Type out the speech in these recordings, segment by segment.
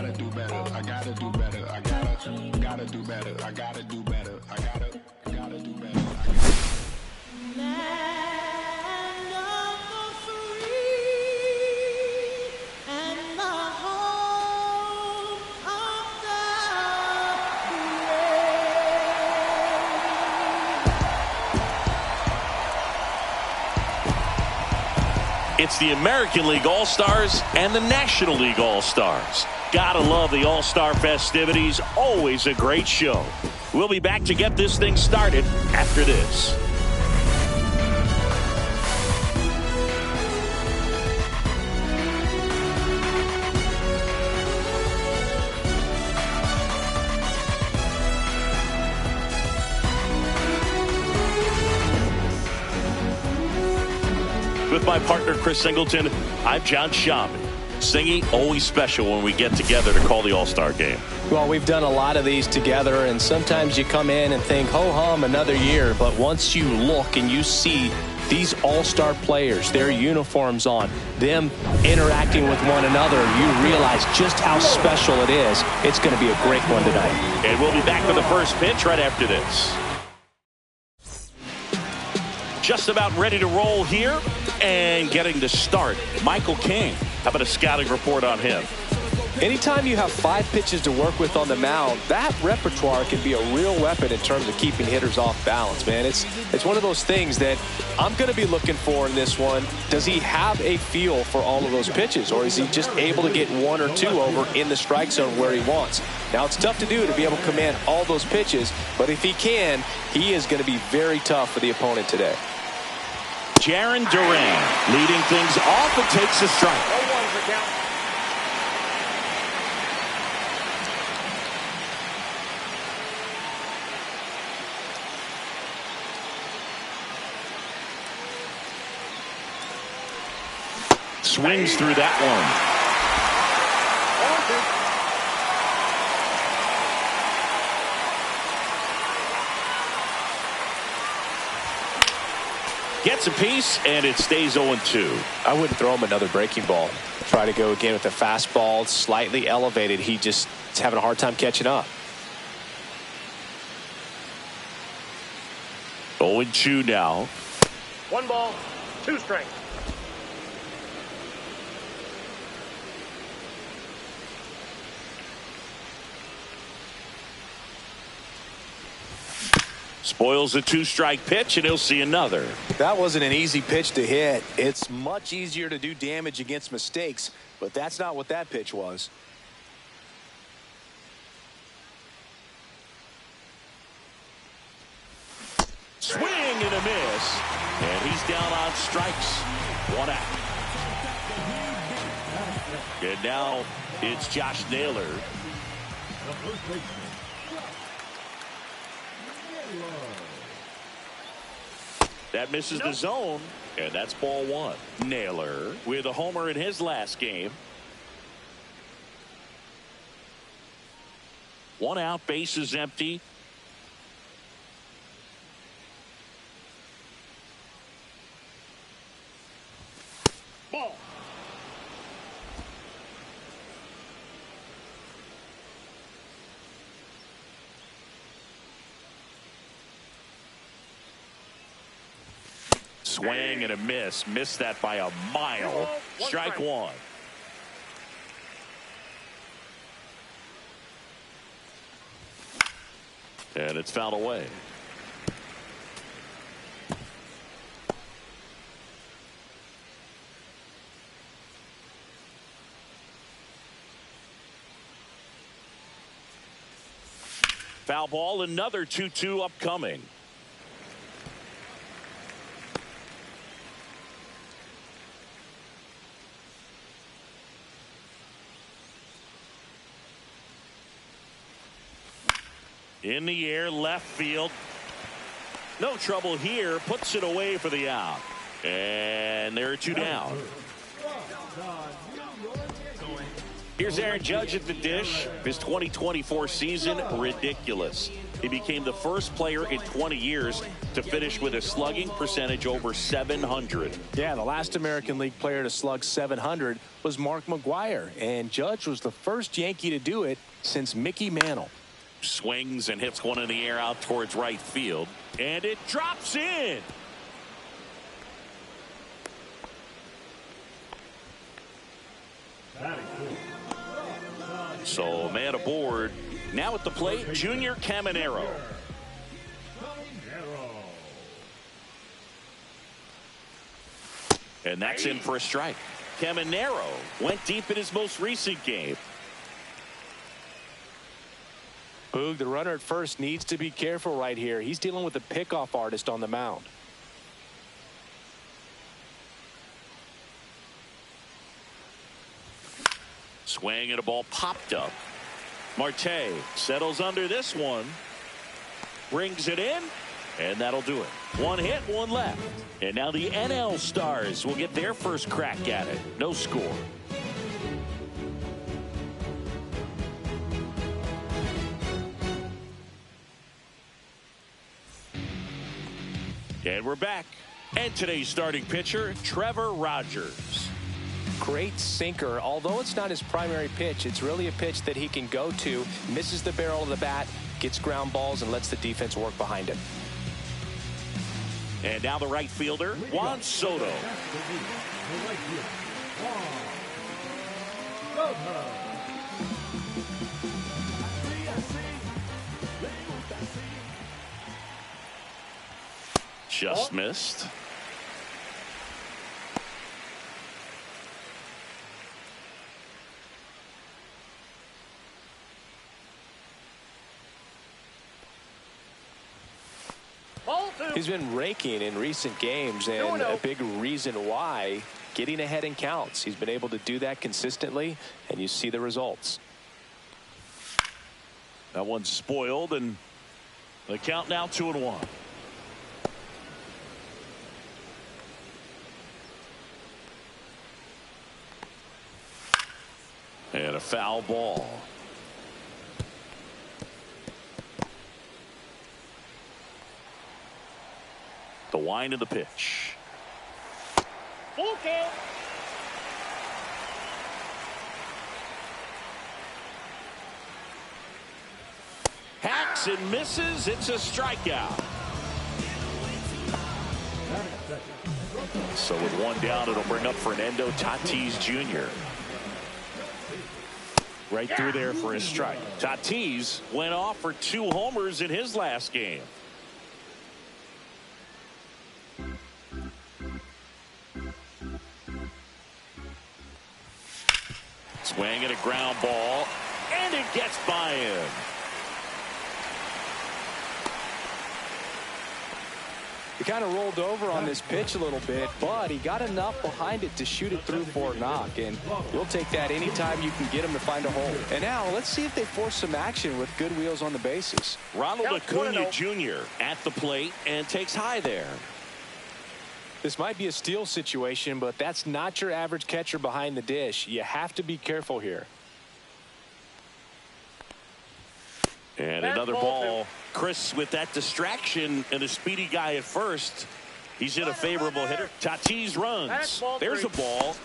gotta do better. I gotta do better. I gotta do better. I gotta do better. I gotta do better. Land of the free and the home of the brave. It's the American League All-Stars and the National League All-Stars. Gotta love the All-Star festivities. Always a great show. We'll be back to get this thing started after this. With my partner, Chris Singleton, I'm John Shammy. Singy, always special when we get together to call the All-Star game. Well, we've done a lot of these together, and sometimes you come in and think, ho-hum, another year. But once you look and you see these All-Star players, their uniforms on, them interacting with one another, you realize just how special it is. It's going to be a great one tonight. And we'll be back with the first pitch right after this. Just about ready to roll here and getting to start. Michael King. How about a scouting report on him? Anytime you have 5 pitches to work with on the mound, that repertoire can be a real weapon in terms of keeping hitters off balance, man. It's one of those things that I'm going to be looking for in this one. Does he have a feel for all of those pitches, or is he just able to get 1 or 2 over in the strike zone where he wants? Now, it's tough to do to be able to command all those pitches, but if he can, he is going to be very tough for the opponent today. Jarren Duran leading things off and takes a strike. 0-1 for count. Swings through that one. 0-2. Gets a piece, and it stays 0-2. I wouldn't throw him another breaking ball. Try to go again with the fastball, slightly elevated. He just is having a hard time catching up. 0-2 now. 1 ball, 2 strikes. Spoils a 2-strike pitch, and he'll see another. That wasn't an easy pitch to hit. It's much easier to do damage against mistakes, but that's not what that pitch was. Swing and a miss, and he's down on strikes. 1 out. And now it's Josh Naylor. That misses the zone, and that's ball 1. Naylor with a homer in his last game. 1 out, bases empty. Ball. Swing and a miss. Missed that by a mile. Strike 1. And it's fouled away. Foul ball, another 2-2 upcoming. In the air, left field. No trouble here. Puts it away for the out. And there are 2 down. Here's Aaron Judge at the dish. His 2024 season, ridiculous. He became the first player in 20 years to finish with a slugging percentage over 700. Yeah, the last American League player to slug 700 was Mark McGwire, and Judge was the first Yankee to do it since Mickey Mantle. Swings and hits one in the air out towards right field, and it drops in. So man aboard. Now at the plate, Junior Caminero. And that's in for a strike. Caminero went deep in his most recent game. Boog, the runner at first needs to be careful right here. He's dealing with a pickoff artist on the mound. Swing and a ball popped up. Marte settles under this one. Brings it in. And that'll do it. One hit, one left. And now the NL Stars will get their first crack at it. No score. And we're back. And today's starting pitcher, Trevor Rogers. Great sinker. Although it's not his primary pitch, it's really a pitch that he can go to, misses the barrel of the bat, gets ground balls, and lets the defense work behind him. And now the right fielder, Juan Soto. Just missed. He's been raking in recent games, and a big reason why, getting ahead in counts. He's been able to do that consistently, and you see the results. That one's spoiled, and the count now 2-1. And a foul ball. The wind of the pitch. Full count. Hacks and misses. It's a strikeout. So with one down, it'll bring up Fernando Tatis Jr. Right through there for his strike. Tatis went off for 2 homers in his last game. Swing and a ground ball, and it gets by him. He kind of rolled over on this pitch a little bit, but he got enough behind it to shoot it through for a knock, and you'll take that anytime you can get him to find a hole. And now let's see if they force some action with good wheels on the bases. Ronald Acuna Jr. at the plate and takes high there. This might be a steal situation, but that's not your average catcher behind the dish. You have to be careful here. And another ball. Chris with that distraction and a speedy guy at first. He's in a favorable hitter. Tatis runs. There's a ball.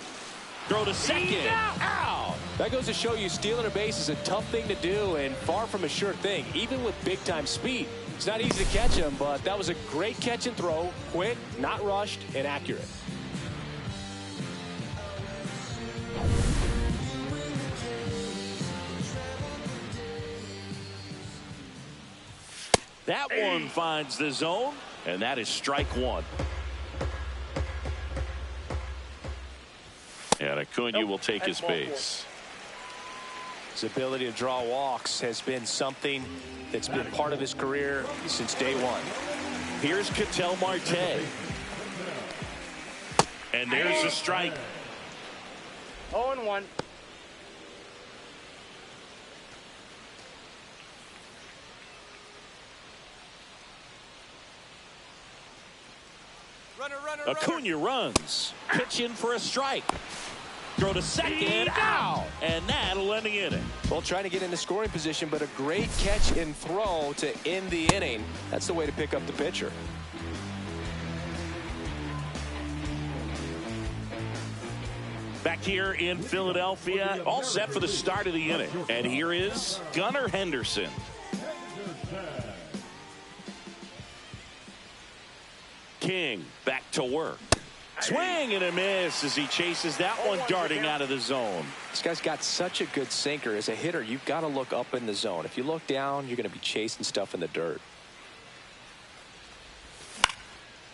Throw to second. Out. That goes to show you stealing a base is a tough thing to do and far from a sure thing, even with big-time speed. It's not easy to catch him, but that was a great catch and throw. Quick, not rushed, and accurate. That one finds the zone, and that is strike one. And Acuna will take his base. His ability to draw walks has been something that's been part of his career since day one. Here's Ketel Marte. And there's a strike. 0-1. Acuna runs. Pitch in for a strike. Throw to second. Out. And that'll end the inning. Well, trying to get into scoring position, but a great catch and throw to end the inning. That's the way to pick up the pitcher. Back here in Philadelphia, all set for the start of the inning. And here is Gunnar Henderson. King back to work. Swing and a miss as he chases that one darting out of the zone. This guy's got such a good sinker. As a hitter, you've got to look up in the zone. If you look down, you're going to be chasing stuff in the dirt.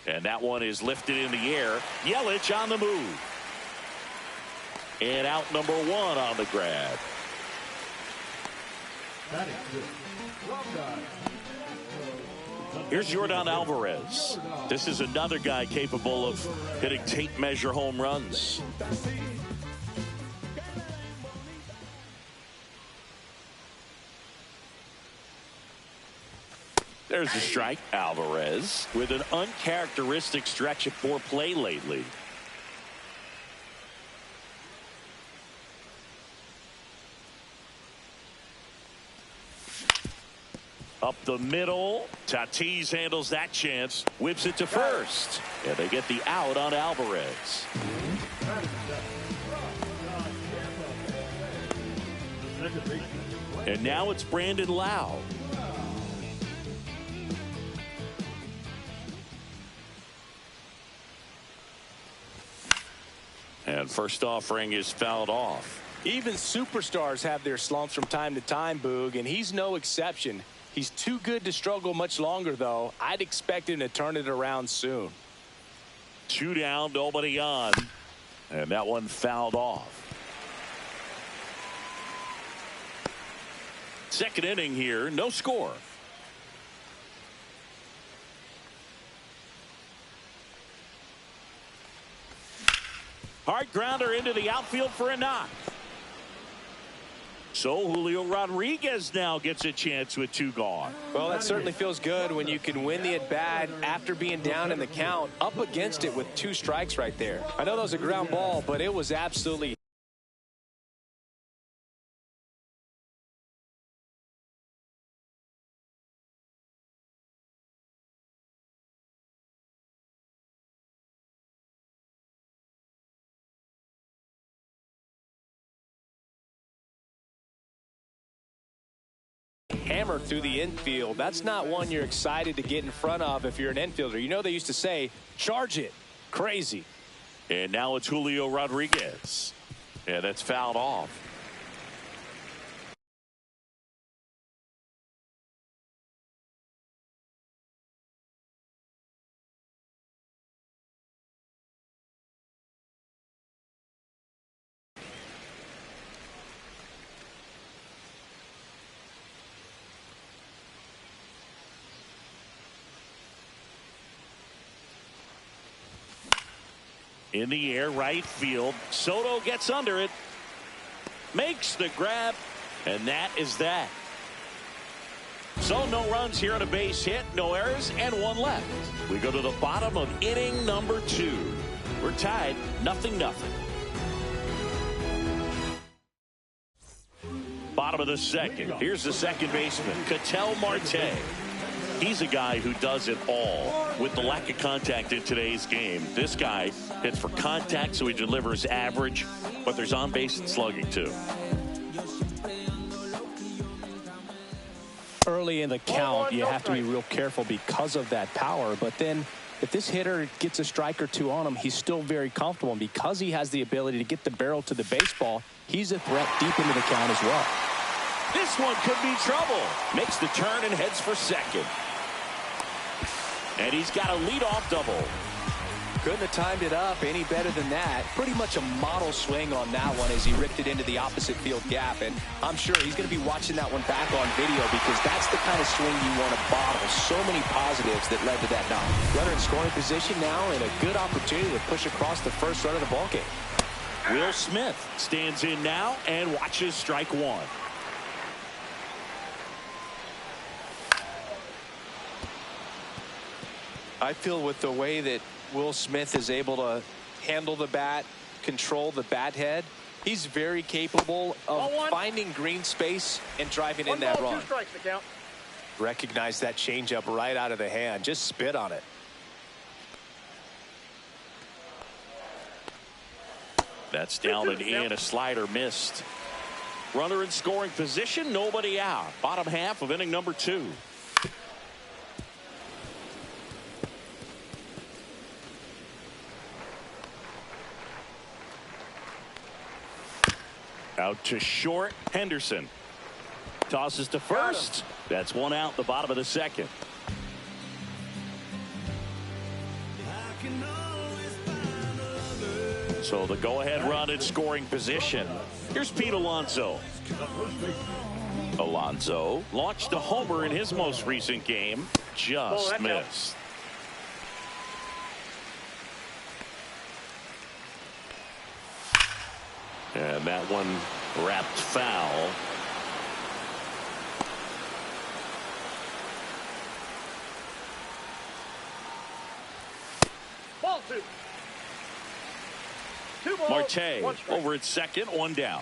And that one is lifted in the air. Yelich on the move. And out number one on the grab. Here's Yordan Alvarez. This is another guy capable of hitting tape measure home runs. There's the strike. Alvarez with an uncharacteristic stretch of poor play lately. Up the middle. Tatis handles that chance. Whips it to first. And they get the out on Alvarez. And now it's Brandon Lau. And first offering is fouled off. Even superstars have their slumps from time to time, Boog, and he's no exception. He's too good to struggle much longer, though. I'd expect him to turn it around soon. 2 down, nobody on. And that one fouled off. Second inning here, no score. Hard grounder into the outfield for a knock. So Julio Rodriguez now gets a chance with 2 gone. Well, that certainly feels good when you can win the at-bat after being down in the count, up against it with 2 strikes right there. I know that was a ground ball, but it was absolutely... hammered through the infield. That's not one you're excited to get in front of if you're an infielder. You know they used to say, charge it. Crazy. And now it's Julio Rodriguez. And that's fouled off. In the air, right field. Soto gets under it. Makes the grab. And that is that. So no runs here on a base hit. No errors and 1 left. We go to the bottom of inning number 2. We're tied 0-0. Bottom of the second. Here's the second baseman, Ketel Marte. He's a guy who does it all. With the lack of contact in today's game, this guy hits for contact, so he delivers average, but there's on base and slugging too. Early in the count, you have to be real careful because of that power, but then if this hitter gets a strike or 2 on him, he's still very comfortable, and because he has the ability to get the barrel to the baseball, he's a threat deep into the count as well. This one could be trouble. Makes the turn and heads for second. And he's got a leadoff double. Couldn't have timed it up any better than that. Pretty much a model swing on that one as he ripped it into the opposite field gap. And I'm sure he's going to be watching that one back on video because that's the kind of swing you want to bottle. So many positives that led to that knock. Runner in scoring position now and a good opportunity to push across the first run of the ballgame. Will Smith stands in now and watches strike 1. I feel with the way that Will Smith is able to handle the bat, control the bat head, He's very capable of 0-1. finding green space and driving in 1 that ball, run. 2 strikes to count. Recognize that changeup right out of the hand. Just spit on it. That's down and in. A slider missed. Runner in scoring position. Nobody out. Bottom half of inning number 2. Out to short. Henderson tosses to first. That's 1 out. The bottom of the 2nd. So the go-ahead run in scoring position. Here's Pete Alonso. Alonso launched a homer in his most recent game. Just missed. And that one wrapped foul. Ball 2. 2 balls, Marte 1 strike. over at second, 1 down.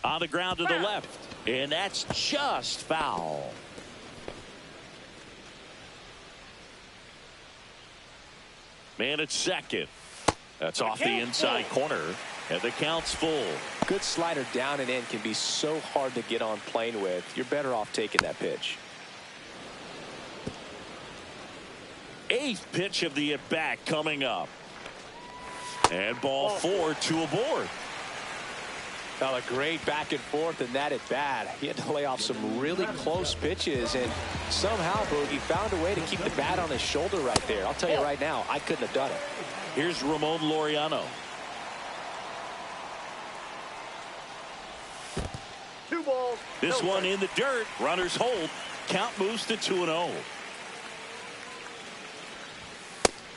On the ground to the left, and that's just foul. Man at second. That's off the inside corner, and the count's full. Good slider down and in can be so hard to get on plane with. You're better off taking that pitch. 8th pitch of the at-bat coming up. And ball 4, 2 aboard. Now a great back and forth in that at bat. He had to lay off some really close pitches, and somehow Boogie found a way to keep the bat on his shoulder right there. I'll tell you right now, I couldn't have done it. Here's Ramon Laureano. 2 balls. This no one strikes. in the dirt. Runners hold. Count moves to 2-0.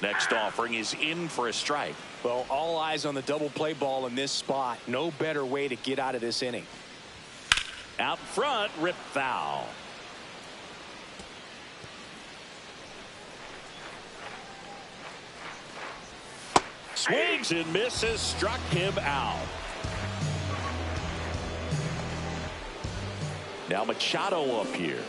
Next offering is in for a strike. Well, all eyes on the double play ball in this spot. No better way to get out of this inning. Out front, rip foul. Swings and misses, struck him out. Now Machado up here.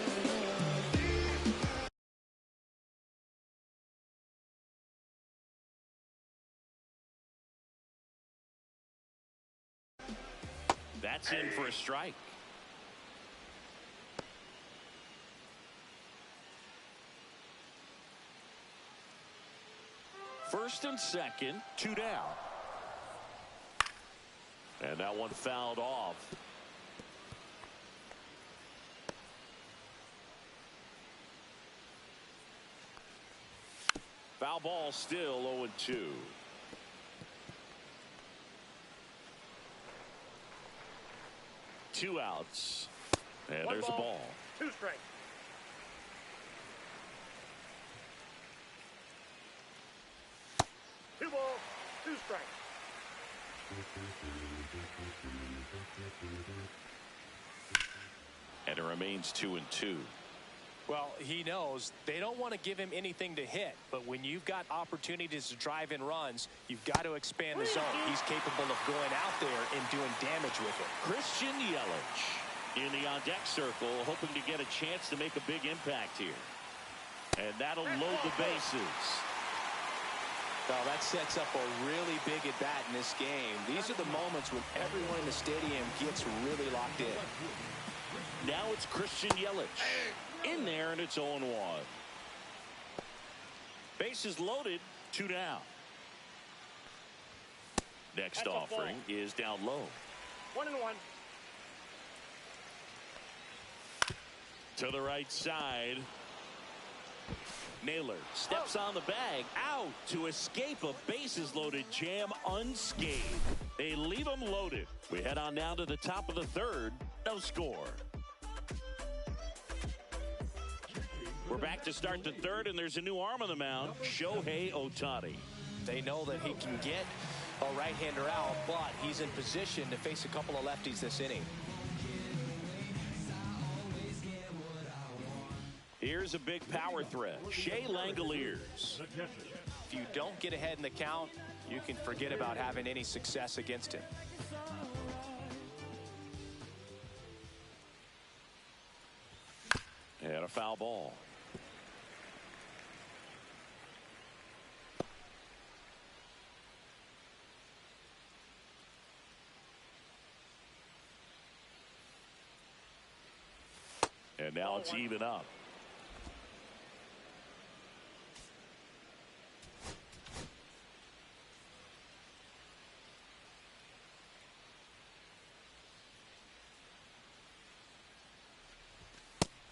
That's in for a strike. First and second, 2 down. And that one fouled off. Foul ball still 0-2. Two outs. And 1 there's a ball. 2 strikes. Two balls, 2 strikes. And it remains 2-2. Well, he knows they don't want to give him anything to hit, but when you've got opportunities to drive in runs, you've got to expand the zone. He's capable of going out there and doing damage with it. Christian Yelich in the on-deck circle, hoping to get a chance to make a big impact here. And that'll load the bases. Well, that sets up a really big at-bat in this game. These are the moments when everyone in the stadium gets really locked in. Now it's Christian Yelich in there, and it's 0-1. Bases loaded, 2 down. Next That's a offering is down low. 1-1. To the right side. Naylor steps on the bag, out to escape a bases loaded jam unscathed. They leave him loaded. We head on down to the top of the 3rd. No score. We're back to start the 3rd, and there's a new arm on the mound, Shohei Ohtani. They know that he can get a right-hander out, but he's in position to face a couple of lefties this inning. Here's a big power threat. Shea Langoliers. If you don't get ahead in the count, you can forget about having any success against him. And a foul ball. And now it's even up.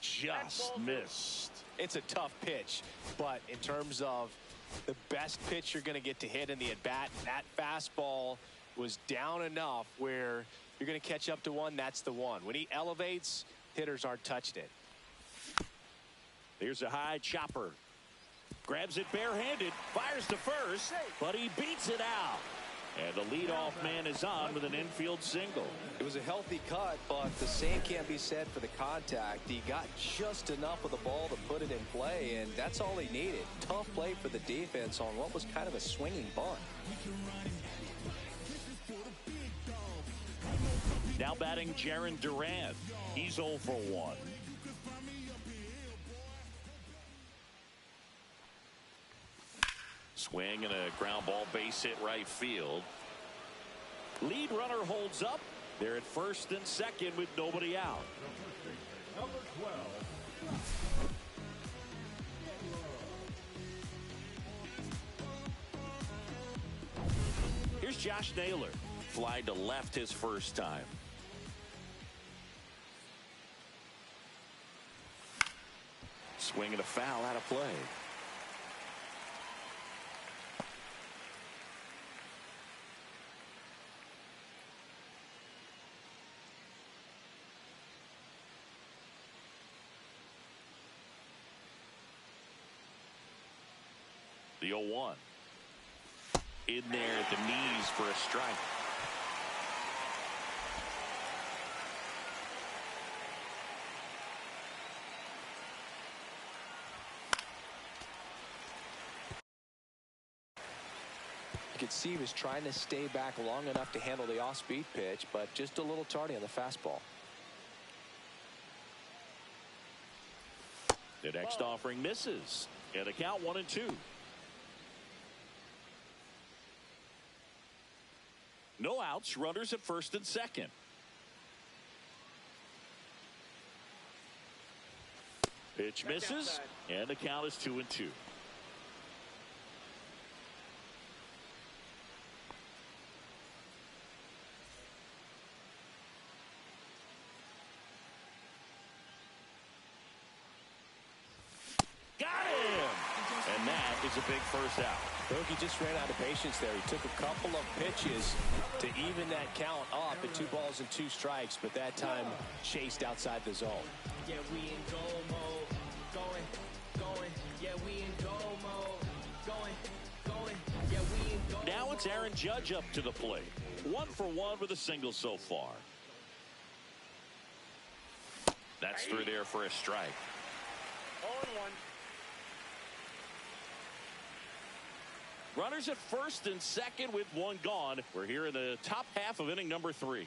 Just missed. It's a tough pitch, but in terms of the best pitch you're going to get to hit in the at-bat, that fastball was down enough where you're going to catch up to one. That's the one. When he elevates, hitters aren't touching it. Here's a high chopper. Grabs it barehanded, fires to first, but he beats it out. And the leadoff man is on with an infield single. It was a healthy cut, but the same can't be said for the contact. He got just enough of the ball to put it in play, and that's all he needed. Tough play for the defense on what was kind of a swinging bunt. Now batting Jarren Duran. He's 0 for 1. Swing and a ground ball, base hit right field. Lead runner holds up. They're at first and second with nobody out. Number 12. Here's Josh Naylor. Fly to left his first time. Swing and a foul out of play. The 0-1. In there at the knees for a strike. You could see he was trying to stay back long enough to handle the off-speed pitch, but just a little tardy on the fastball. The next offering misses. And a count 1-2. No outs, runners at first and second. Pitch misses, and the count is 2-2. Got him! And that is a big first out. Bogey just ran out of patience there. He took a couple of pitches to even that count up at 2 balls and 2 strikes, but that time chased outside the zone. Yeah, we in goal mode. Going. Yeah, we in goal mode. Going. Yeah, we in goal. Now it's Aaron Judge up to the plate. 1 for 1 with a single so far. That's through there for a strike. 0-1. Runners at first and second with 1 gone. We're here in the top half of inning number 3.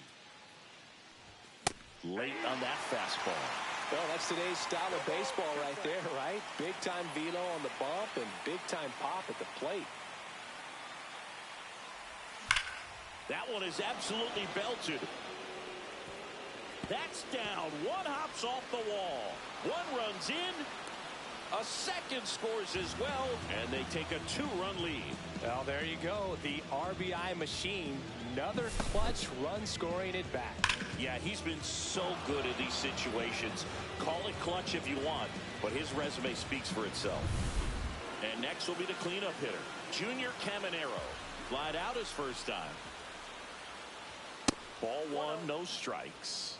Late on that fastball. Well, that's today's style of baseball right there, right? Big time velo on the bump and big time pop at the plate. That one is absolutely belted. That's down. 1 hops off the wall. 1 runs in. A second scores as well, and they take a 2-run lead. Well, there you go. The RBI machine. Another clutch run scoring at bat. Yeah, he's been so good in these situations. Call it clutch if you want, but his resume speaks for itself. And next will be the cleanup hitter, Junior Caminero. Flied out his first time. Ball 1, no strikes.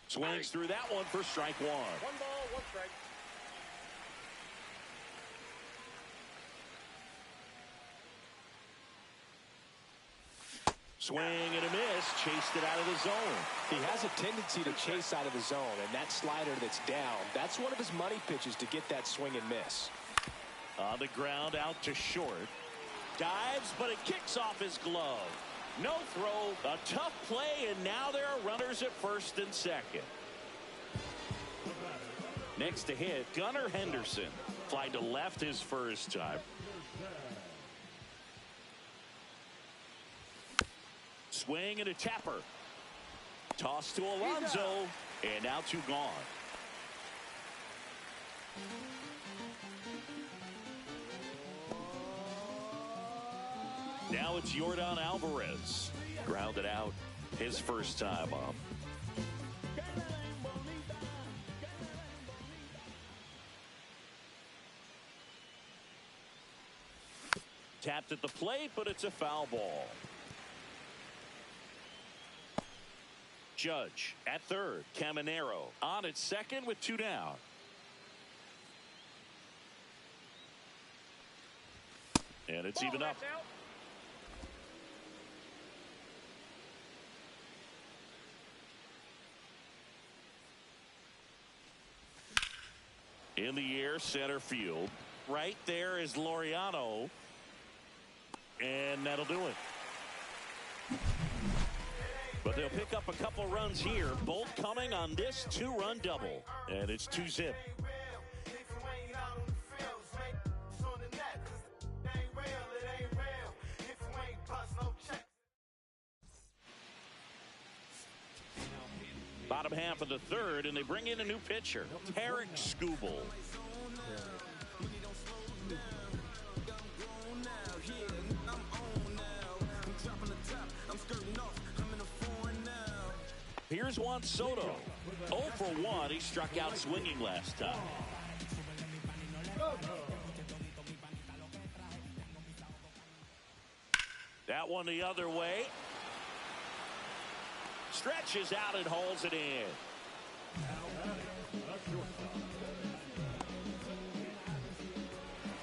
Swings through that one for strike 1. 1 ball, 1 strike. Swing and a miss. Chased it out of the zone. He has a tendency to chase out of the zone, and that slider that's down, that's one of his money pitches to get that swing and miss. On the ground, out to short. Dives, but it kicks off his glove. No throw. A tough play, and now there are runners at first and second. Next to hit, Gunnar Henderson. Fly to left his first time. Swing and a tapper. Toss to Alonso. And now two gone. Now it's Yordan Alvarez. Grounded out his first time up. Tapped at the plate, but it's a foul ball. Judge at third. Caminero on at second with two down. And it's even up. In the air, center field. Right there is Laureano. And that'll do it. But they'll pick up a couple runs here, both coming on this two-run double. And it's 2-zip. Bottom half of the third, and they bring in a new pitcher, Tarek Skubal. Here's Juan Soto. 0 for 1. He struck out swinging last time. That one the other way. Stretches out and holds it in.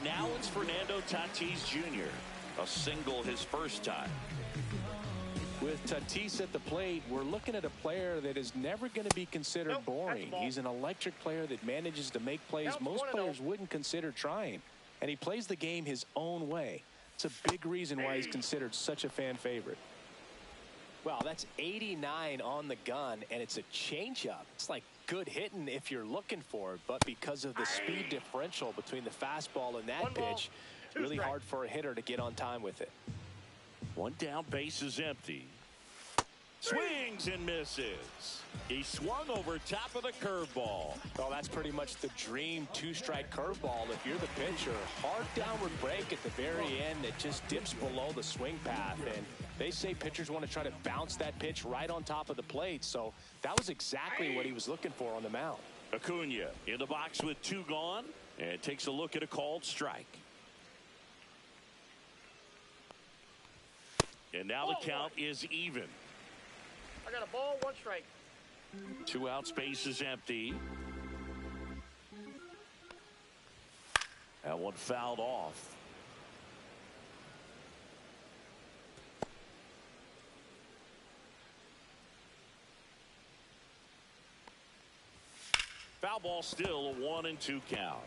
Now it's Fernando Tatis Jr. A single his first time. With Tatis at the plate, we're looking at a player that is never going to be considered boring. He's an electric player that manages to make plays most players wouldn't consider trying. And he plays the game his own way. It's a big reason why he's considered such a fan favorite. Wow, that's 89 on the gun, and it's a changeup. It's like good hitting if you're looking for it, but because of the speed differential between the fastball and that pitch, really hard for a hitter to get on time with it. One down, base is empty. Swings and misses. He swung over top of the curveball. Oh, that's pretty much the dream two-strike curveball if you're the pitcher. Hard downward break at the very end that just dips below the swing path. And they say pitchers want to try to bounce that pitch right on top of the plate. So that was exactly what he was looking for on the mound. Acuna in the box with two gone and takes a look at a called strike. And now the count is even. I got a ball, one strike. 2 outs, base is empty. That one fouled off. Foul ball, still a 1-2 count.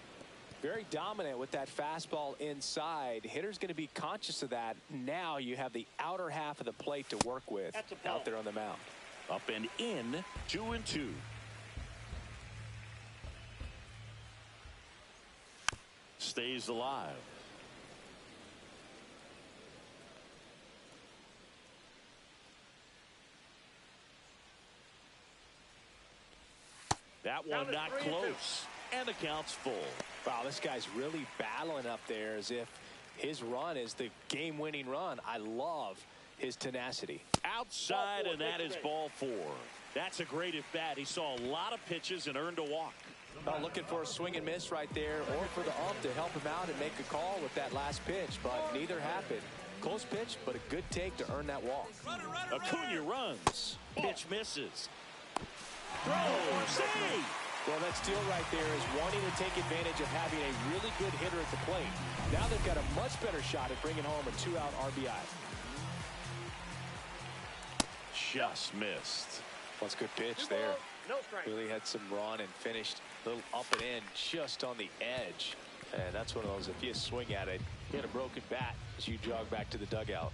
Very dominant with that fastball inside. Hitter's going to be conscious of that. Now you have the outer half of the plate to work with out there on the mound. Up and in, 2-2. Stays alive. That one not close. And the count's full. Wow, this guy's really battling up there as if his run is the game-winning run. I love his tenacity. Outside, and that is ball 4. That's a great at-bat. He saw a lot of pitches and earned a walk. Well, looking for a swing and miss right there, or for the ump to help him out and make a call with that last pitch, but neither happened. Close pitch, but a good take to earn that walk. Acuna runs. Pitch misses. Throw, save. Well, that steal right there is wanting to take advantage of having a really good hitter at the plate. Now they've got a much better shot at bringing home a 2-out RBI. just missed. That's a good pitch Two there. balls, no strike. Really had some run and finished a little up and in just on the edge. And that's one of those, if you swing at it, hit a broken bat as you jog back to the dugout.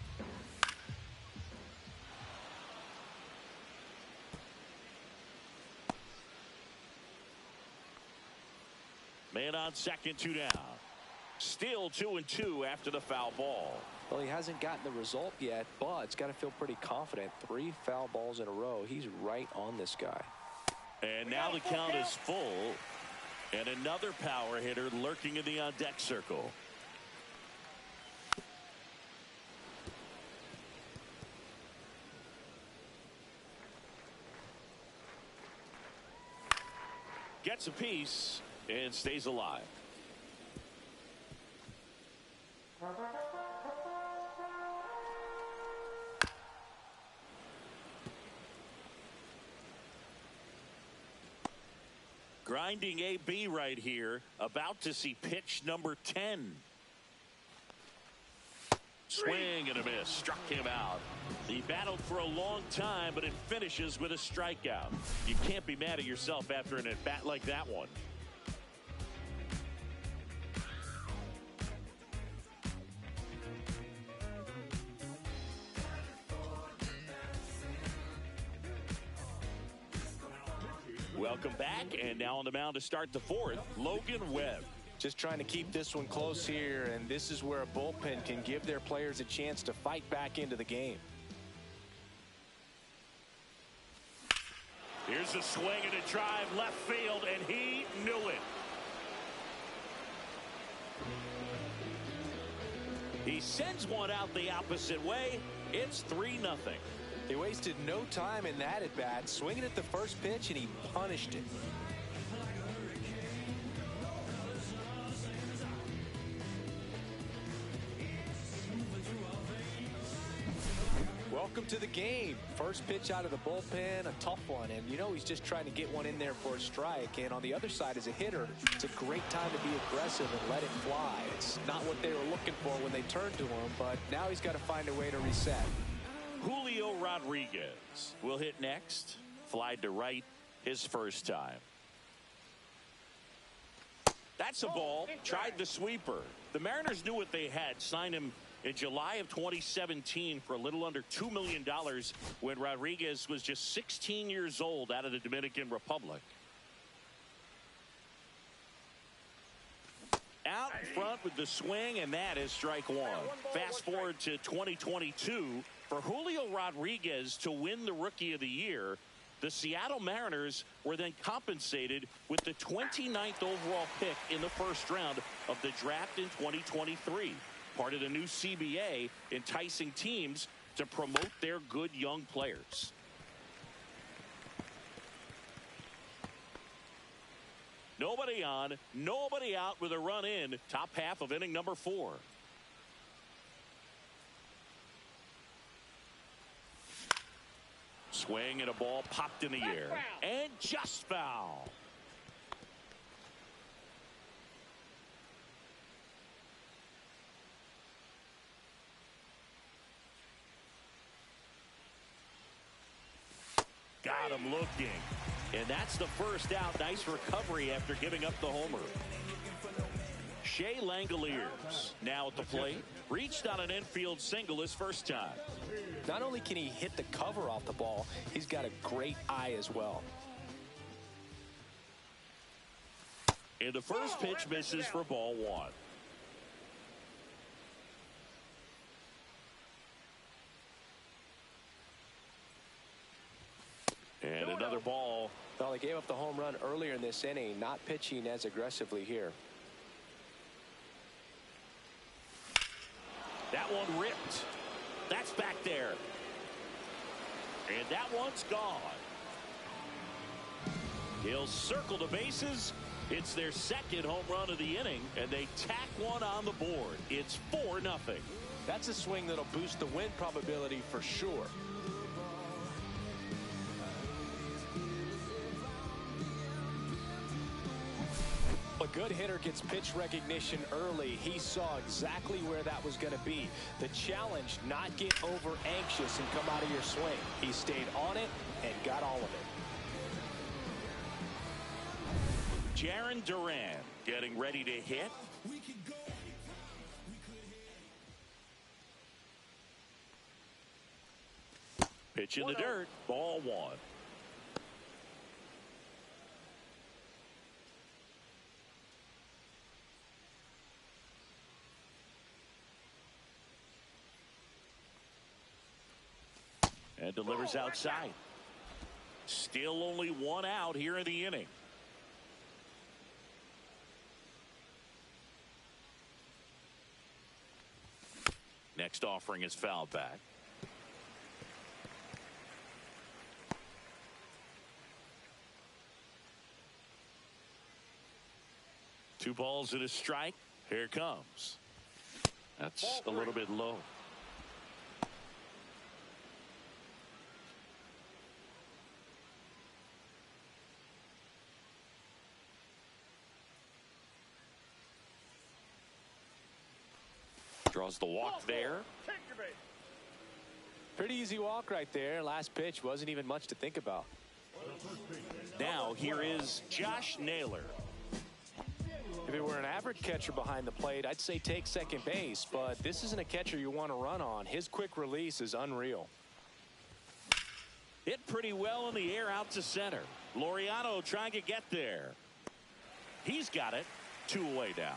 Man on second, 2 down. Still 2-2 after the foul ball. Well, he hasn't gotten the result yet, but it's got to feel pretty confident. 3 foul balls in a row. He's right on this guy. And now the count is full. And another power hitter lurking in the on-deck circle. Gets a piece and stays alive. Grinding AB right here, about to see pitch number 10. Swing and a miss, struck him out. He battled for a long time, but it finishes with a strikeout. You can't be mad at yourself after an at-bat like that one. Welcome back, and now on the mound to start the 4th, Logan Webb. Just trying to keep this one close here, and this is where a bullpen can give their players a chance to fight back into the game. Here's a swing and a drive left field, and he knew it. He sends one out the opposite way. It's 3-0. He wasted no time in that at bat, swinging at the first pitch, and he punished it. Welcome to the game. First pitch out of the bullpen, a tough one, and you know he's just trying to get one in there for a strike. And on the other side, as a hitter, it's a great time to be aggressive and let it fly. It's not what they were looking for when they turned to him, but now he's got to find a way to reset. Julio Rodriguez will hit next. Fly to right his first time. That's a ball. Tried the sweeper. The Mariners knew what they had. Signed him in July of 2017 for a little under $2 million when Rodriguez was just 16 years old out of the Dominican Republic. Out in front with the swing, and that is strike 1. Fast forward to 2022. For Julio Rodriguez to win the Rookie of the Year, the Seattle Mariners were then compensated with the 29th overall pick in the first round of the draft in 2023. Part of the new CBA, enticing teams to promote their good young players. Nobody on, nobody out with a run in. Top half of inning number 4. Swing and a ball popped in the air. And just foul. Got him looking. And that's the first out. Nice recovery after giving up the homer. Shea Langoliers now at the plate. Reached on an infield single his first time. Not only can he hit the cover off the ball, he's got a great eye as well. And the first pitch misses for ball 1. And another ball. Well, they gave up the home run earlier in this inning, not pitching as aggressively here. That one ripped. That's back there. And that one's gone. He'll circle the bases. It's their second home run of the inning, and they tack one on the board. It's 4-0. That's a swing that'll boost the win probability for sure. A good hitter gets pitch recognition early. He saw exactly where that was going to be. The challenge, not get over anxious and come out of your swing. He stayed on it and got all of it. Jarren Duran getting ready to hit. Pitch in the dirt. Ball one. And delivers outside. Still only one out here in the inning. Next offering is fouled back. Two balls and a strike. Here it comes. That's a little bit low. Draws the walk there. Pretty easy walk right there. Last pitch wasn't even much to think about. Now here is Josh Naylor. If it were an average catcher behind the plate, I'd say take second base, but this isn't a catcher you want to run on. His quick release is unreal. Hit pretty well in the air out to center. Laureano trying to get there. He's got it. 2 away now.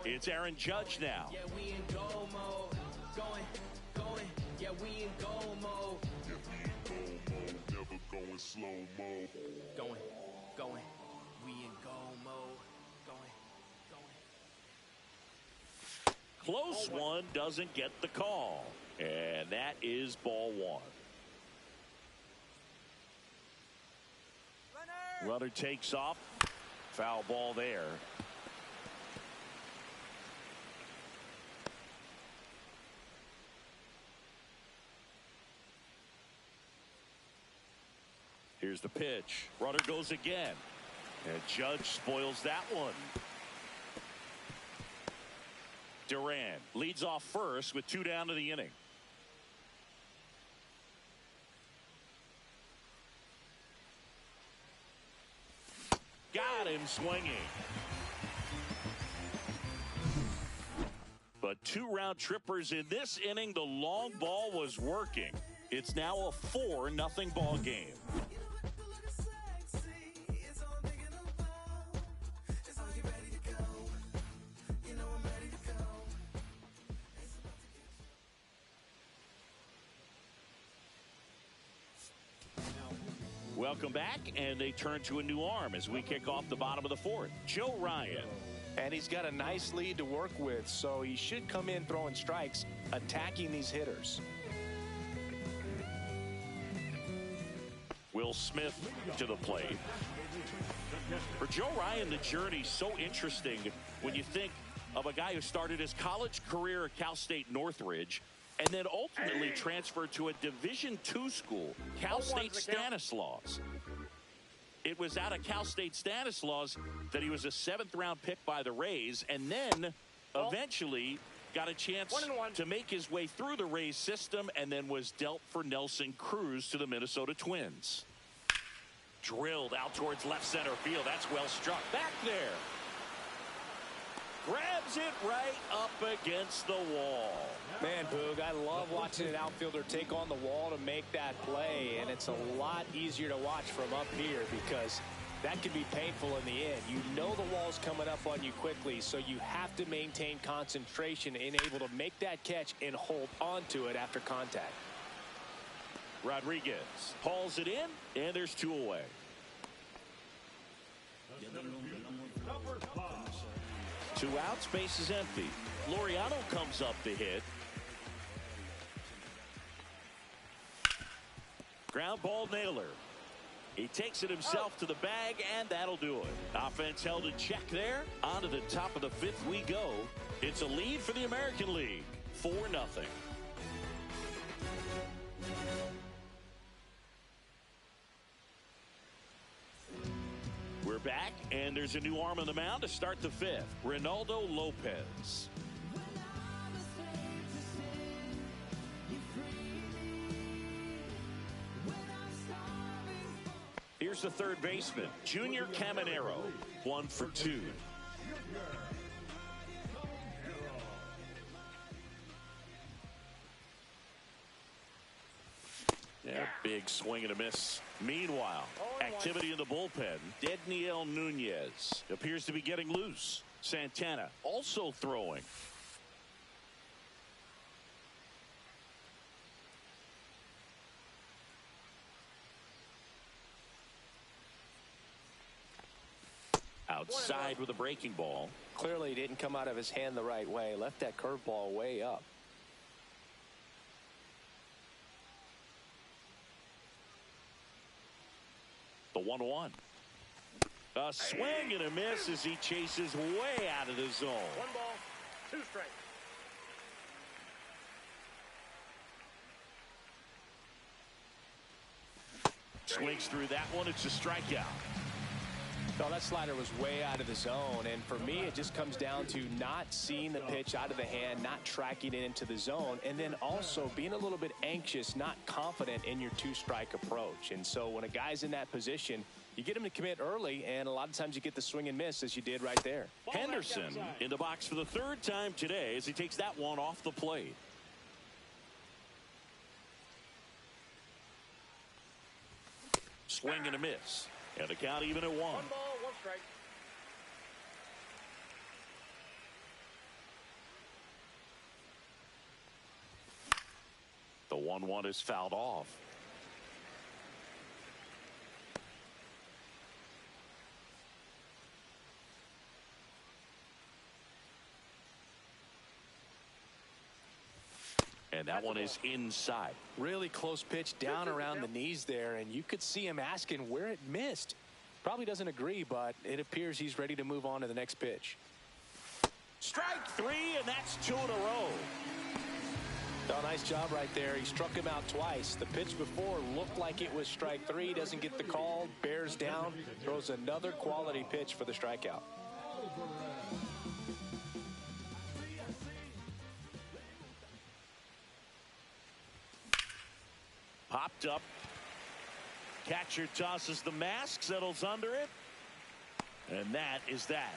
It's Aaron Judge now. Yeah, we in goal mode. Going. Yeah, we in goal mode. Never going slow mo. Going. We in goal mode. Going. Close one, doesn't get the call. And that is ball one. Runner takes off. Foul ball there. Here's the pitch. Runner goes again. And Judge spoils that one. Duran leads off first with 2 down to the inning. Got him swinging. But 2 round trippers in this inning. The long ball was working. It's now a 4-0 ball game. Welcome back, and they turn to a new arm as we kick off the bottom of the 4th. Joe Ryan. And he's got a nice lead to work with, so he should come in throwing strikes, attacking these hitters. Will Smith to the plate. For Joe Ryan, the journey's so interesting when you think of a guy who started his college career at Cal State Northridge and then ultimately transferred to a Division II school, Cal State Stanislaus. It was out of Cal State Stanislaus that he was a 7th-round pick by the Rays, and then eventually got a chance to make his way through the Rays system, and then was dealt for Nelson Cruz to the Minnesota Twins. Drilled out towards left center field. That's well struck. Back there. Grabs it right up against the wall. Man, Boog, I love watching an outfielder take on the wall to make that play, and it's a lot easier to watch from up here because that can be painful in the end. You know the wall's coming up on you quickly, so you have to maintain concentration and able to make that catch and hold onto it after contact. Rodriguez hauls it in, and there's 2 away. 2 outs, base is empty. Laureano comes up to hit. Ground ball, Naylor. He takes it himself to the bag, and that'll do it. Offense held in check there. On to the top of the 5th we go. It's a lead for the American League. 4-0. back, and there's a new arm on the mound to start the fifth. Ronaldo Lopez. Here's the third baseman, Junior Caminero, 1 for 2. Yeah, big swing and a miss. Meanwhile, activity in the bullpen. Dedniel Nunez appears to be getting loose. Santana also throwing. Outside with a breaking ball. Clearly didn't come out of his hand the right way. Left that curveball way up. The 1-1. A swing and a miss as he chases way out of the zone. 1 ball, 2 strikes. Swings through that one. It's a strikeout. No, that slider was way out of the zone, and for me it just comes down to not seeing the pitch out of the hand, not tracking it into the zone, and then also being a little bit anxious, not confident in your 2-strike approach. And so when a guy's in that position, you get him to commit early, and a lot of times you get the swing and miss as you did right there. Henderson in the box for the 3rd time today as he takes that one off the plate. Swing and a miss. And the count even at 1. 1 ball, 1 strike. The 1-1 is fouled off. And that one is inside. Really close pitch down around the knees there, and you could see him asking where it missed. Probably doesn't agree, but it appears he's ready to move on to the next pitch. Strike 3, and that's 2 in a row. Oh, nice job right there. He struck him out twice. The pitch before looked like it was strike 3. Doesn't get the call. Bears down. Throws another quality pitch for the strikeout. Popped up. Catcher tosses the mask, settles under it. And that is that.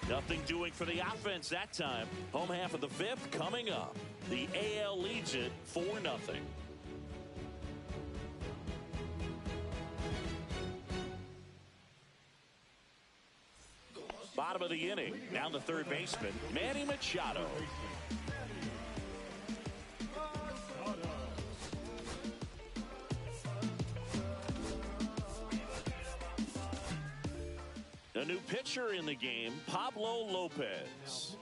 Nothing doing for the offense that time. Home half of the 5th coming up. The AL leads it 4-0. Bottom of the inning. Down the third baseman, Manny Machado. A new pitcher in the game, Pablo Lopez.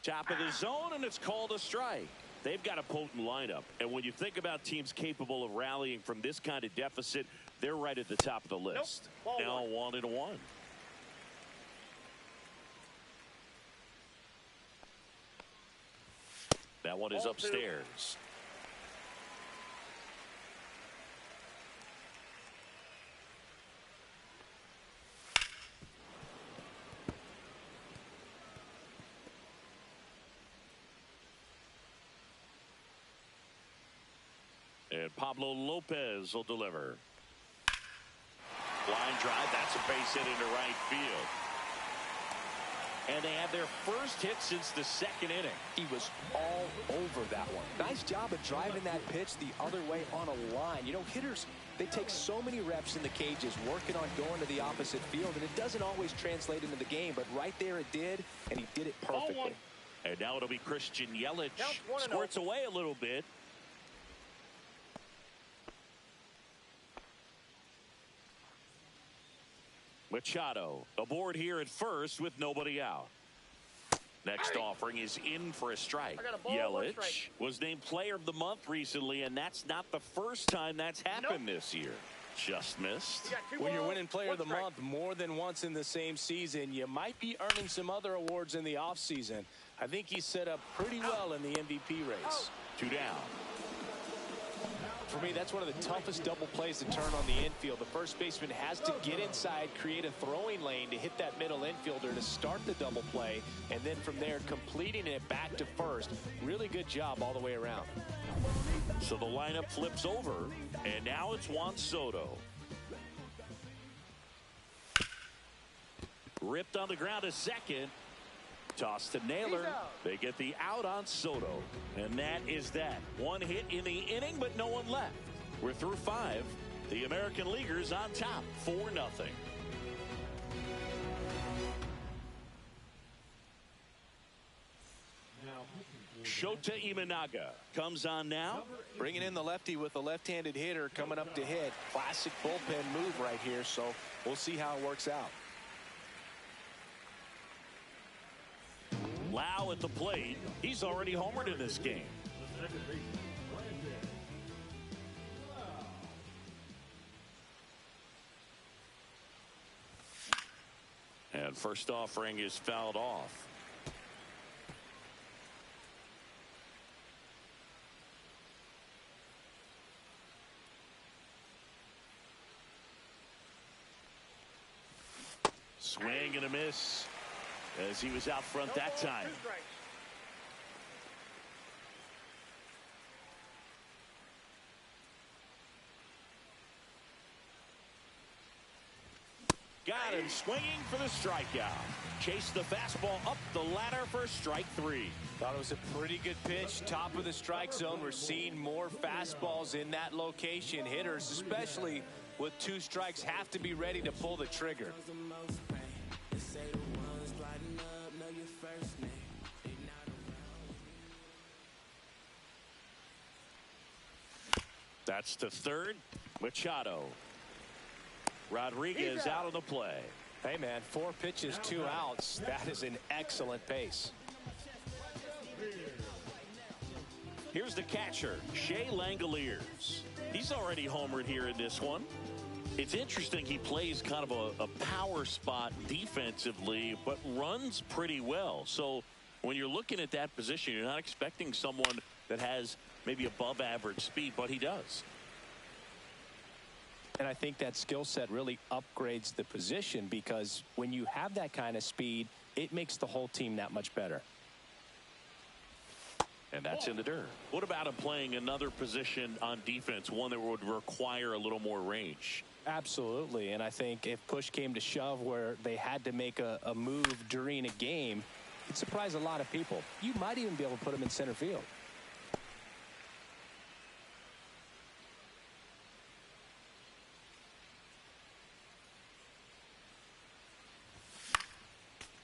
Top of the zone, and it's called a strike. They've got a potent lineup, and when you think about teams capable of rallying from this kind of deficit, they're right at the top of the list. Nope. Now 1-1. That one is upstairs. And Pablo Lopez will deliver. Line drive. That's a base hit into right field. And they have their first hit since the 2nd inning. He was all over that one. Nice job of driving that pitch the other way on a line. You know, hitters, they take so many reps in the cages working on going to the opposite field, and it doesn't always translate into the game, but right there it did, and he did it perfectly. And now it'll be Christian Yelich. Squirts away a little bit. Machado aboard here at first with nobody out. Next offering is in for a strike. Yelich was named player of the month recently, and that's not the first time that's happened this year. Just missed. When you're winning player of the month more than once in the same season, you might be earning some other awards in the offseason. I think he's set up pretty well in the MVP race. 2 down. For me, that's one of the toughest double plays to turn on the infield. The first baseman has to get inside, create a throwing lane to hit that middle infielder to start the double play, and then from there completing it back to first. Really good job all the way around. So the lineup flips over, and now it's Juan Soto. Ripped on the ground to second. Toss to Naylor. They get the out on Soto. And that is that. 1 hit in the inning, but no one left. We're through 5. The American Leaguers on top, 4-0. Shota Imanaga comes on now. Bringing in the lefty with a left-handed hitter coming up to hit. Classic bullpen move right here, so we'll see how it works out. Lau at the plate. He's already homered in this game. And first offering is fouled off. Swing and a miss as he was out front that time. Got him swinging for the strikeout. Chased the fastball up the ladder for strike 3. Thought it was a pretty good pitch. Top of the strike zone. We're seeing more fastballs in that location. Hitters, especially with 2 strikes, have to be ready to pull the trigger. That's to third. Machado. Rodriguez out of the play. Hey, man, 4 pitches, 2 outs. That is an excellent pace. Here's the catcher, Shea Langoliers. He's already homered here in this one. It's interesting he plays kind of a power spot defensively, but runs pretty well. So when you're looking at that position, you're not expecting someone that has maybe above average speed, but he does. And I think that skill set really upgrades the position, because when you have that kind of speed, it makes the whole team that much better. And that's in the dirt. What about him playing another position on defense, one that would require a little more range? Absolutely. And I think if push came to shove where they had to make a move during a game, it'd surprise a lot of people. You might even be able to put him in center field.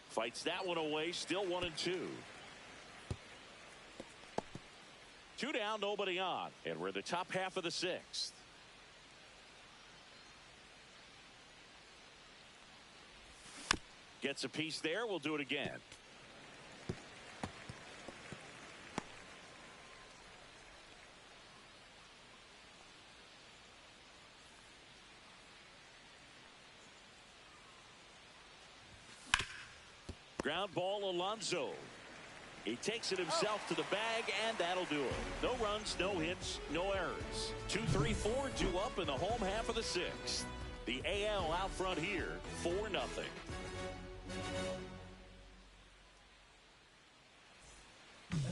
Fights that one away. Still 1-2. 2 down, nobody on. And we're the top half of the 6th. Gets a piece there. We'll do it again. Ground ball, Alonso. He takes it himself to the bag, and that'll do it. No runs, no hits, no errors. 2-3-4, 2 up in the home half of the 6th. The AL out front here, 4-0.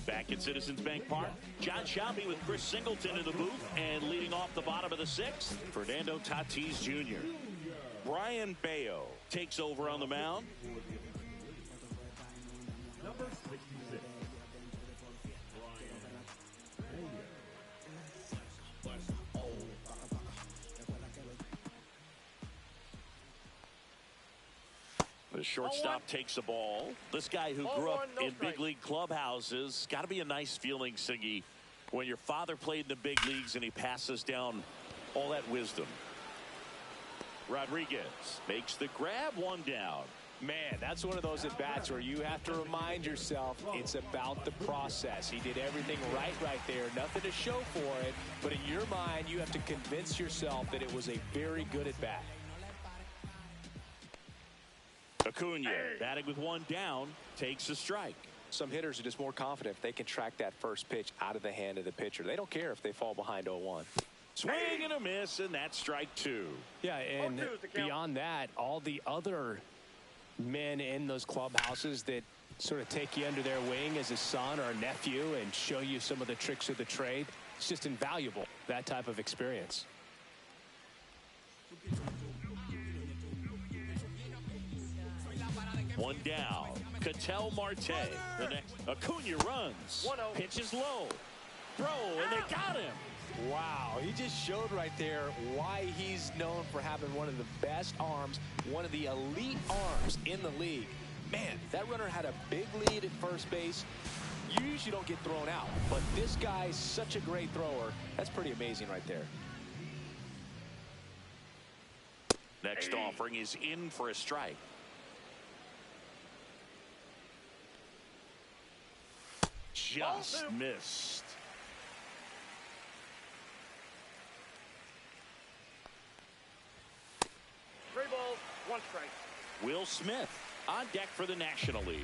Back at Citizens Bank Park, John Shelby with Chris Singleton in the booth, and leading off the bottom of the 6th, Fernando Tatis Jr. Brian Bayo takes over on the mound. Number 66. The shortstop takes the ball. This guy who grew up in big league clubhouses, got to be a nice feeling, Siggy, when your father played in the big leagues and he passes down all that wisdom. Rodriguez makes the grab, 1 down. Man, that's one of those at-bats where you have to remind yourself it's about the process. He did everything right there. Nothing to show for it. But in your mind, you have to convince yourself that it was a very good at-bat. Acuna, batting with one down, takes a strike. Some hitters are just more confident if they can track that first pitch out of the hand of the pitcher. They don't care if they fall behind 0-1. Swing and a miss, and that's strike two. Yeah, and beyond that, all the other men in those clubhouses that sort of take you under their wing as a son or a nephew and show you some of the tricks of the trade. It's just invaluable, that type of experience. One down. Ketel Marte. The next. Acuna runs. 1-0. Pitches low. Throw, and they got him. Wow, he just showed right there why he's known for having one of the best arms, one of the elite arms in the league. Man, that runner had a big lead at first base. You usually don't get thrown out, but this guy's such a great thrower. That's pretty amazing right there. Next offering is in for a strike. Just missed. Three balls, one strike. Will Smith on deck for the National League.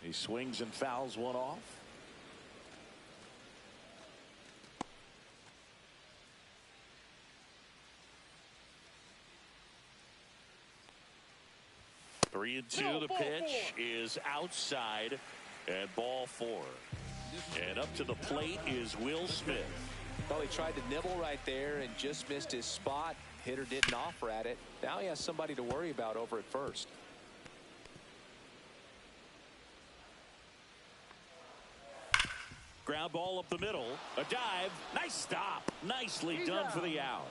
He swings and fouls one off. Three and two. The pitch is outside and ball four. And up to the plate is Will Smith. Well, he tried to nibble right there and just missed his spot. Hitter didn't offer at it. Now he has somebody to worry about over at first. Ground ball up the middle. A dive. Nice stop. Nicely done for the out.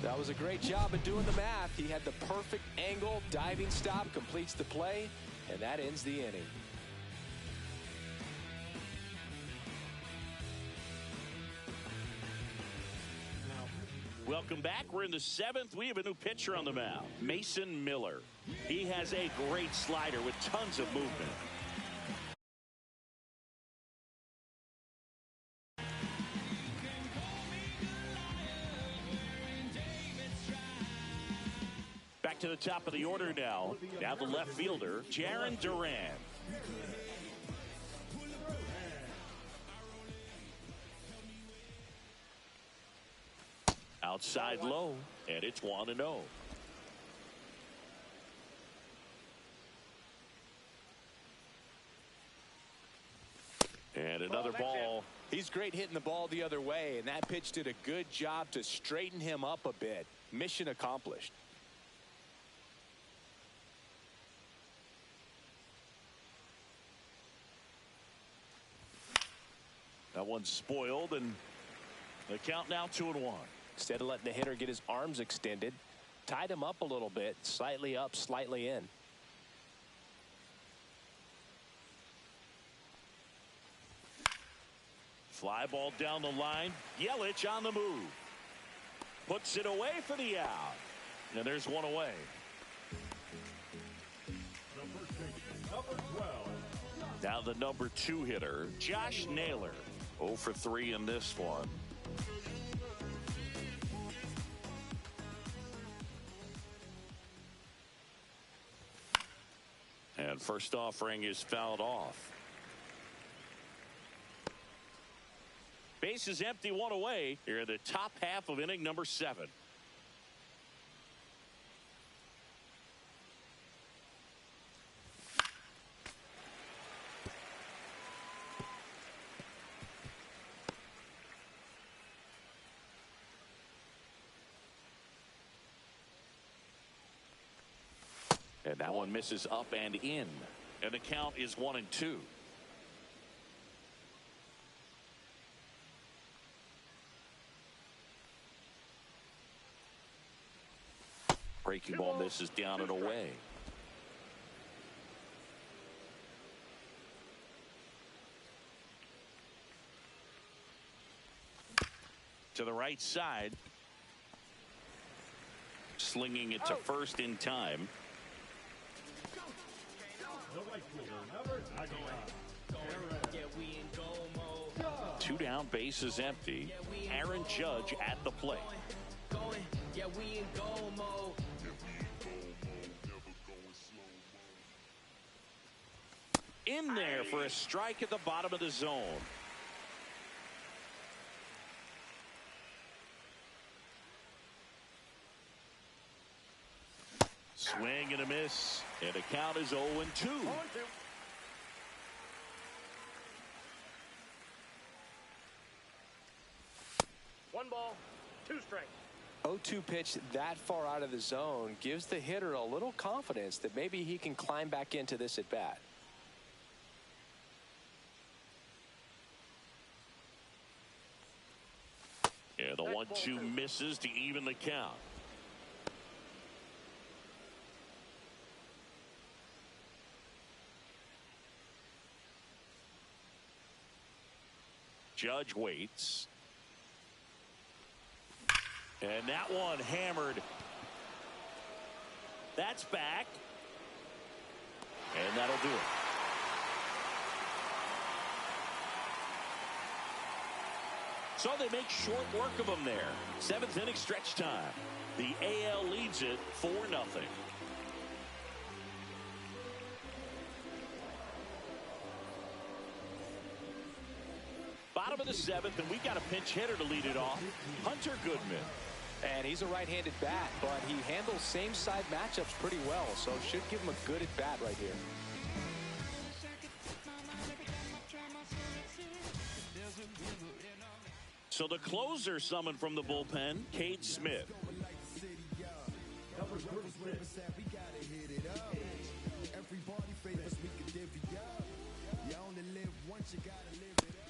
That was a great job of doing the math. He had the perfect angle. Diving stop completes the play, and that ends the inning. Welcome back. We're in the seventh. We have a new pitcher on the mound, Mason Miller. He has a great slider with tons of movement. Back to the top of the order now. Now the left fielder, Jarren Duran. Outside low, and it's 1-0. And another ball. He's great hitting the ball the other way, and that pitch did a good job to straighten him up a bit. Mission accomplished. That one's spoiled, and the count now 2-1. Instead of letting the hitter get his arms extended, tied him up a little bit, slightly up, slightly in. Fly ball down the line. Yelich on the move. Puts it away for the out. And there's one away. Now the number 2 hitter, Josh Naylor. 0 for 3 in this one. And first offering is fouled off. Base is empty, one away. Here in the top half of inning number 7. And that one misses up and in. And the count is 1-2. Breaking ball misses down and away. To the right side. slinging it to first in time. Two down, bases empty. Aaron Judge at the plate. In there for a strike at the bottom of the zone. Swing and a miss, and the count is 0-2. 0-2. One ball, two strikes. 0-2 pitch that far out of the zone gives the hitter a little confidence that maybe he can climb back into this at bat. Yeah, the 1-2 misses to even the count. Judge waits. And that one hammered. That's back. And that'll do it. So they make short work of him there. 7th inning stretch time. The AL leads it 4-0. Bottom of the 7th, and we got a pinch hitter to lead it off. Hunter Goodman. And he's a right-handed bat, but he handles same-side matchups pretty well, so should give him a good at-bat right here. So the closer summoned from the bullpen, Cade Smith.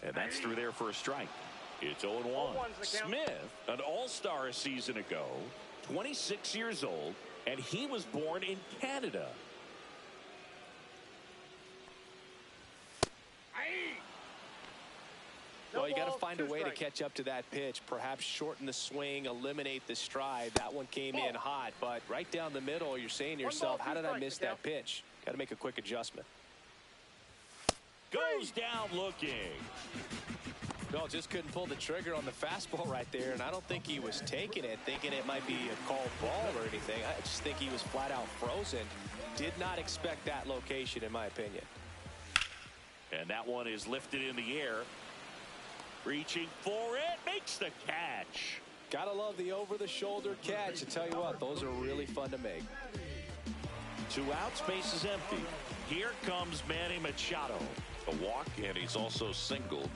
And that's through there for a strike. It's 0-1. Smith, an All-Star a season ago, 26 years old, and he was born in Canada. Well, you got to find a way to catch up to that pitch. Perhaps shorten the swing, eliminate the stride. That one came in hot, but right down the middle, you're saying to yourself, how did I miss that pitch? Got to make a quick adjustment. Goes down looking. No, just couldn't pull the trigger on the fastball right there, and I don't think he was taking it, thinking it might be a called ball or anything. I just think he was flat out frozen. Did not expect that location, in my opinion. And that one is lifted in the air. Reaching for it, makes the catch. Gotta love the over-the-shoulder catch. I tell you what, those are really fun to make. 2 outs, base is empty. Here comes Manny Machado. A walk, and he's also singled.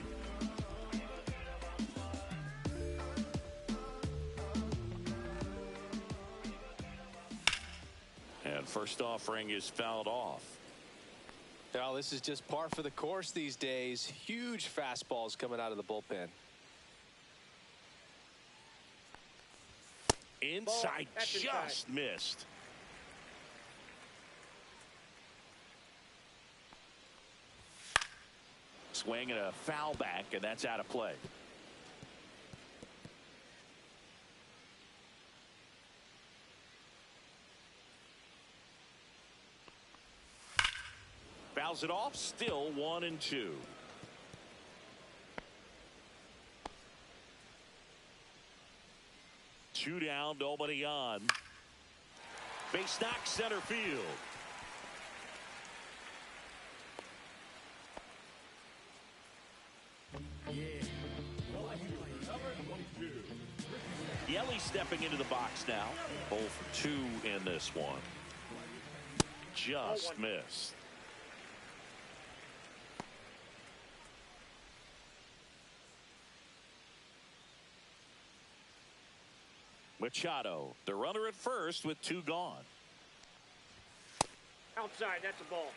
And first offering is fouled off. Now, this is just par for the course these days. Huge fastballs coming out of the bullpen. Inside, just missed. Swing and a foul back, and that's out of play. Fouls it off, still 1-2. Two down, nobody on. Base knock, center field. Yelly stepping into the box now. 0 for 2 in this one. Just missed. Machado, the runner at first with 2 gone. Outside, that's a ball.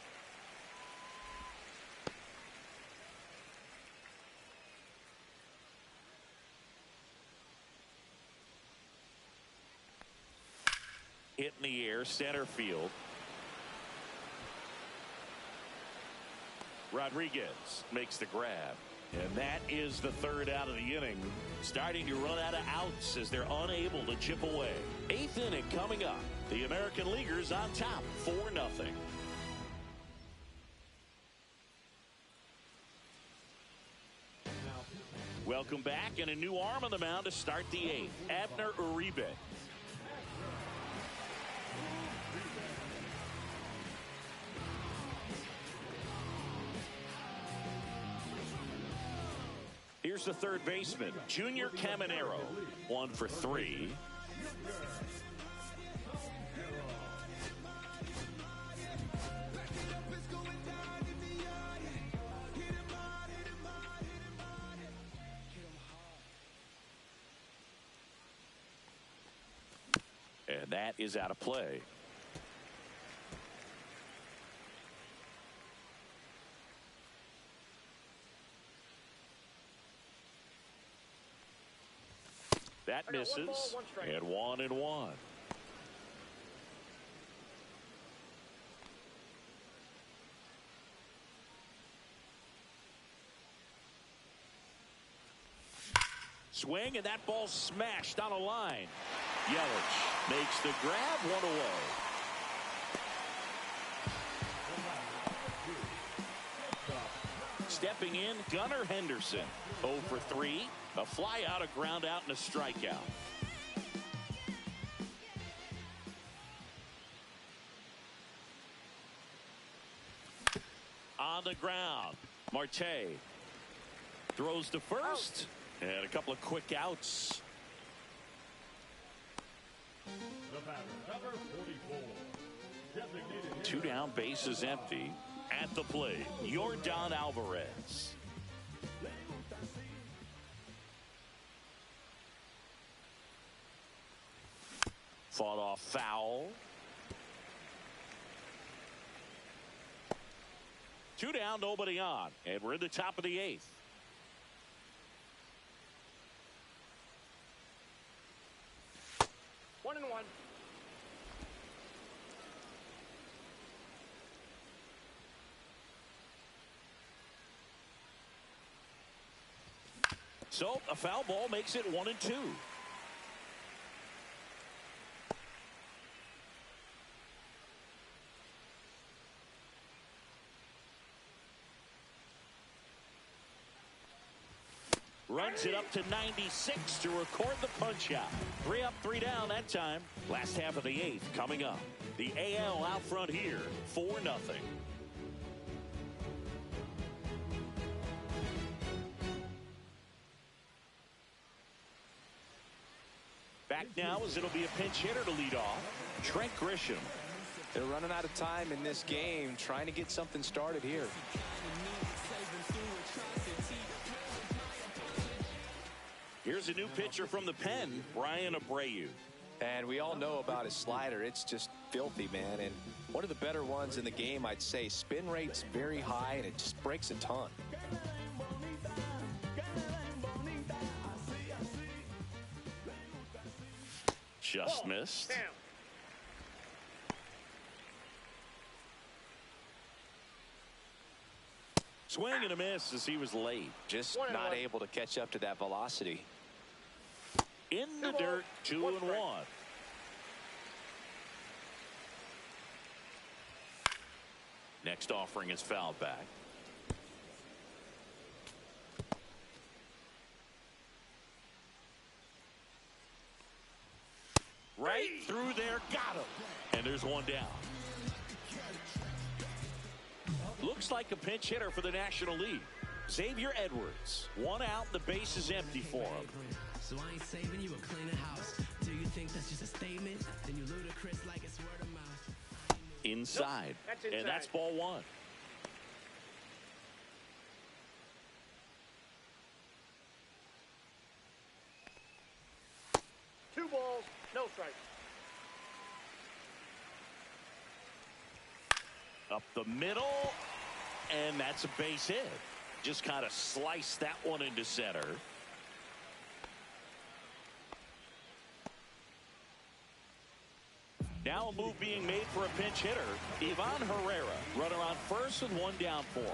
Hit in the air, center field. Rodriguez makes the grab. And that is the third out of the inning. Starting to run out of outs as they're unable to chip away. Eighth inning coming up. The American Leaguers on top 4-0. Welcome back, and a new arm on the mound to start the eighth. Abner Uribe. Here's the third baseman, Junior Caminero. 1 for 3. And that is out of play. That misses, and 1-1. Swing, and that ball smashed on a line. Yelich makes the grab, 1 away. Stepping in, Gunnar Henderson. 0 for 3. A fly out, a ground out, and a strikeout. On the ground, Marte throws to first, and a couple of quick outs. Number 44. 2 down, bases empty. At the plate, Yordan Alvarez. Fought off foul. 2 down, nobody on, and we're in the top of the 8th. One and one. So a foul ball makes it 1-2. Runs it up to 96 to record the punch out. 3 up, 3 down that time. Last half of the 8th coming up. The AL out front here, 4-0. Back now as it'll be a pinch hitter to lead off. Trent Grisham. They're running out of time in this game, trying to get something started here. Here's a new pitcher from the pen, Brian Abreu. And we all know about his slider. It's just filthy, man. And one of the better ones in the game, I'd say. Spin rate's very high, and it just breaks a ton. Just missed. Down. Swing and a miss as he was late. Just 1-1. not able to catch up to that velocity. In the dirt, 2-1. Next offering is fouled back. Right through there, got him. And there's one down. Looks like a pinch hitter for the National League. Xavier Edwards. 1 out, the base is empty for him. So I ain't saving you a cleaner house. Do you think that's just a statement? Then you ludicrous like it's word of mouth. Inside. Nope, that's inside. And that's ball 1. Two balls, no strikes. Up the middle, and that's a base hit. Just kind of sliced that one into center. Now a move being made for a pinch hitter. Ivan Herrera, runner on first with 1 down for him.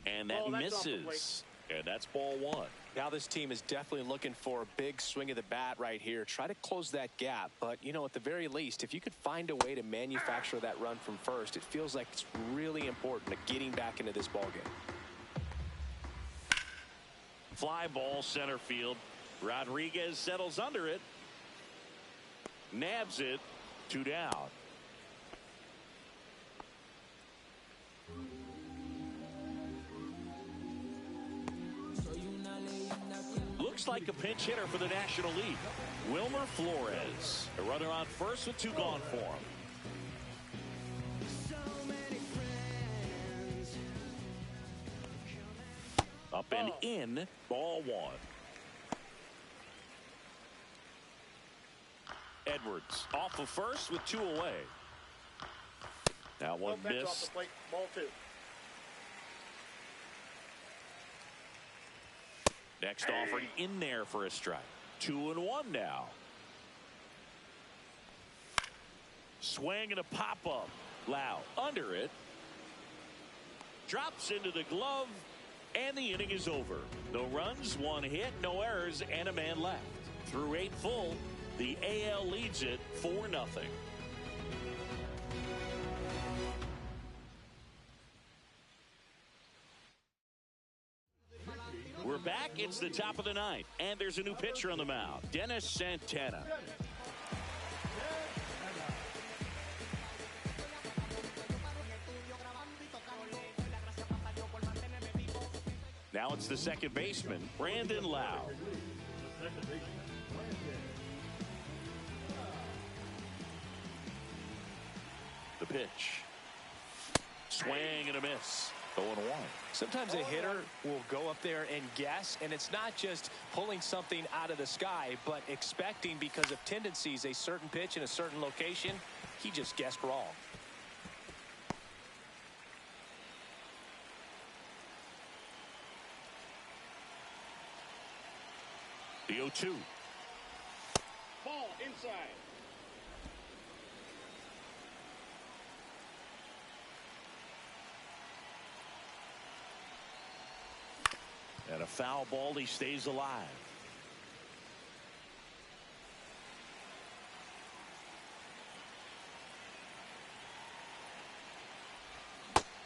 And that misses. And that's ball one. Now this team is definitely looking for a big swing of the bat right here. Try to close that gap. But, you know, at the very least, if you could find a way to manufacture that run from first, it feels like it's really important to getting back into this ballgame. Fly ball center field. Rodriguez settles under it. Nabs it. 2 down. Looks like a pinch hitter for the National League. Wilmer Flores. A runner on first with 2 gone for him. Up and in. Ball one. Edwards off of first with 2 away. Now one No pitch off miss. the plate. Ball 2. Next offering in there for a strike. 2-1 now. Swing and a pop up. Lau under it. Drops into the glove. And the inning is over. No runs, 1 hit, no errors, and a man left. Through 8 full, the AL leads it 4-0. We're back. It's the top of the 9th, and there's a new pitcher on the mound, Dennis Santana. Now it's the second baseman, Brandon Lau. The pitch. Swing and a miss. 0-1. Sometimes a hitter will go up there and guess, and it's not just pulling something out of the sky, but expecting because of tendencies a certain pitch in a certain location. He just guessed wrong. The 0-2. Ball inside. And a foul ball. He stays alive.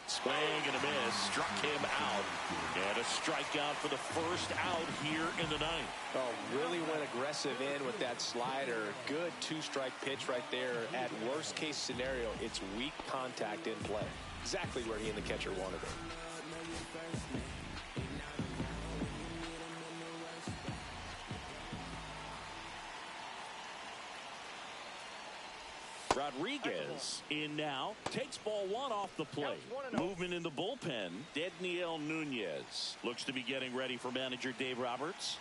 Swing and a miss. Struck him out. And a strikeout for the first out here in the 9th. Oh, really went aggressive in with that slider. Good 2-strike pitch right there. At worst case scenario, it's weak contact in play. Exactly where he and the catcher wanted it. Rodriguez in now, takes ball 1 off the plate. Movement in the bullpen. Dedniel Nunez looks to be getting ready for manager Dave Roberts.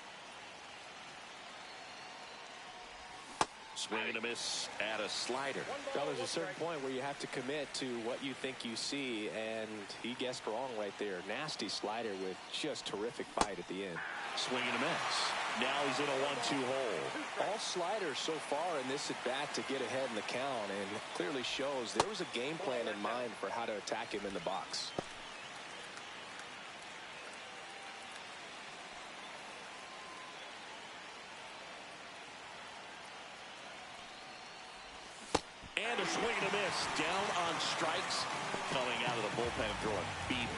Swing and a miss at a slider. Well, there's a certain point where you have to commit to what you think you see, and he guessed wrong right there. Nasty slider with just terrific bite at the end. Swing and a miss. Now he's in a 1-2 hole. All sliders so far in this at-bat to get ahead in the count, and clearly shows there was a game plan in mind for how to attack him in the box. And a swing and a miss. Down on strikes. Coming out of the bullpen and throwing beatings.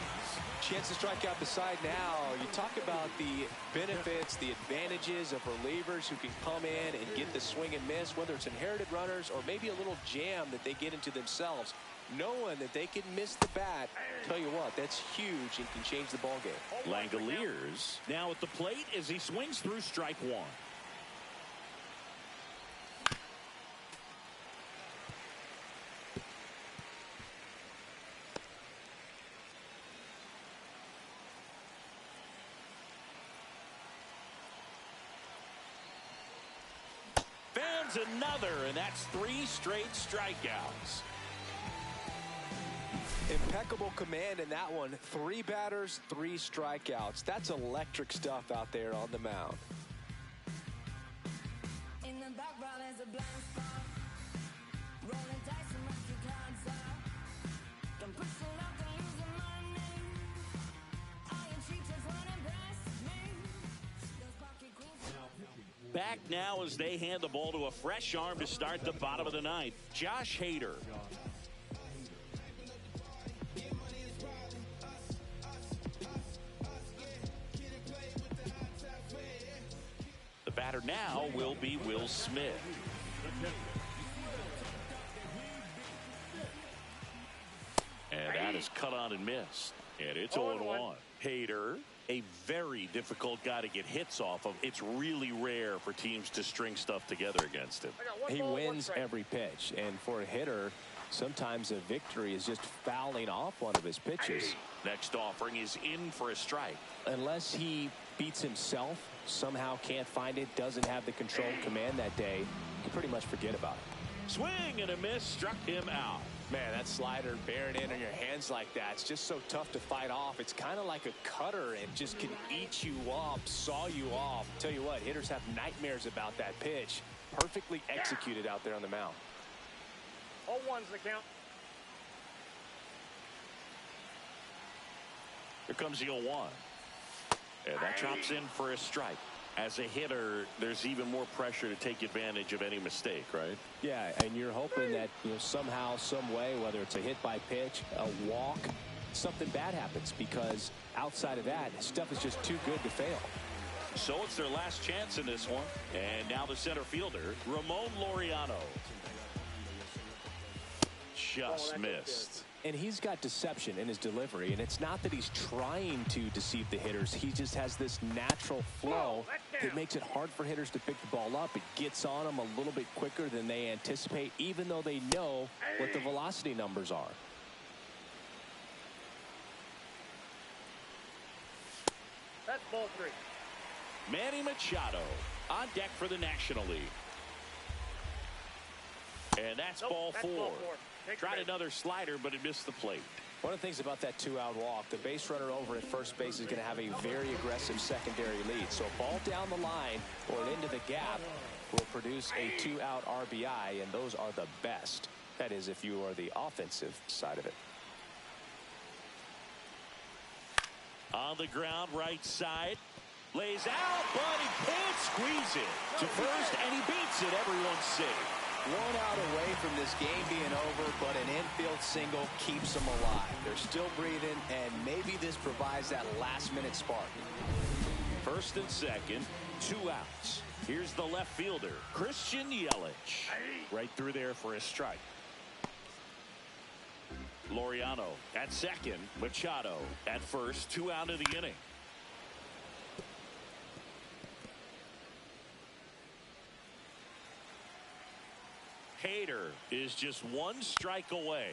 Chance to strike out the side now. You talk about the benefits, the advantages of relievers who can come in and get the swing and miss, whether it's inherited runners or maybe a little jam that they get into themselves. Knowing that they can miss the bat, tell you what, that's huge and can change the ball game. Langoliers now at the plate as he swings through strike 1. Another, and that's 3 straight strikeouts. Impeccable command in that one. 3 batters, 3 strikeouts. That's electric stuff out there on the mound. In the background is a blind spot. Rolling dice in my back now as they hand the ball to a fresh arm to start the bottom of the ninth. Josh Hader. The batter now will be Will Smith. And that is cut on and missed. And it's 0-1. Hader, a very difficult guy to get hits off of. It's really rare for teams to string stuff together against him. He wins every pitch. And for a hitter, sometimes a victory is just fouling off one of his pitches. Next offering is in for a strike. Unless he beats himself, somehow can't find it, doesn't have the control command that day, you pretty much forget about it. Swing and a miss, struck him out. Man, that slider bearing in on your hands like that, it's just so tough to fight off. It's kind of like a cutter and just can eat you up, saw you off. Tell you what, hitters have nightmares about that pitch. Perfectly executed out there on the mound. 0-1's the count. Here comes the 0-1. And that drops in for a strike. As a hitter, there's even more pressure to take advantage of any mistake, right? Yeah, and you're hoping that, somehow, some way, whether it's a hit by pitch, a walk, something bad happens, because outside of that, stuff is just too good to fail. So it's their last chance in this one. And now the center fielder, Ramon Laureano. Just missed. And he's got deception in his delivery, and it's not that he's trying to deceive the hitters. He just has this natural flow that makes it hard for hitters to pick the ball up. It gets on them a little bit quicker than they anticipate, even though they know what the velocity numbers are. That's ball 3. Manny Machado on deck for the National League. And that's ball 4. Tried another slider, but it missed the plate. One of the things about that 2-out walk, the base runner over at first base is going to have a very aggressive secondary lead. So a ball down the line or into the gap will produce a 2-out RBI, and those are the best. That is, if you are the offensive side of it. On the ground, right side. Lays out, but he can't squeeze it to first, and he beats it. Everyone's safe. 1 out away from this game being over, but an infield single keeps them alive. They're still breathing, and maybe this provides that last-minute spark. First and second, 2 outs. Here's the left fielder, Christian Yelich. Right through there for a strike. Laureano at second, Machado at first, 2 out of the inning. Hader is just 1 strike away.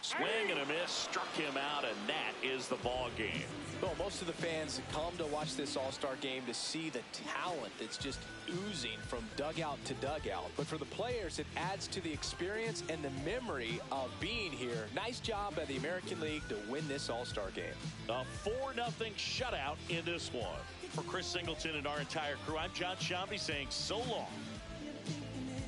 Swing and a miss, struck him out, and that is the ball game. Well, most of the fans come to watch this All-Star game to see the talent that's just oozing from dugout to dugout. But for the players, it adds to the experience and the memory of being here. Nice job by the American League to win this All-Star game. A 4-0 shutout in this one. For Chris Singleton and our entire crew, I'm John Shambi saying so long.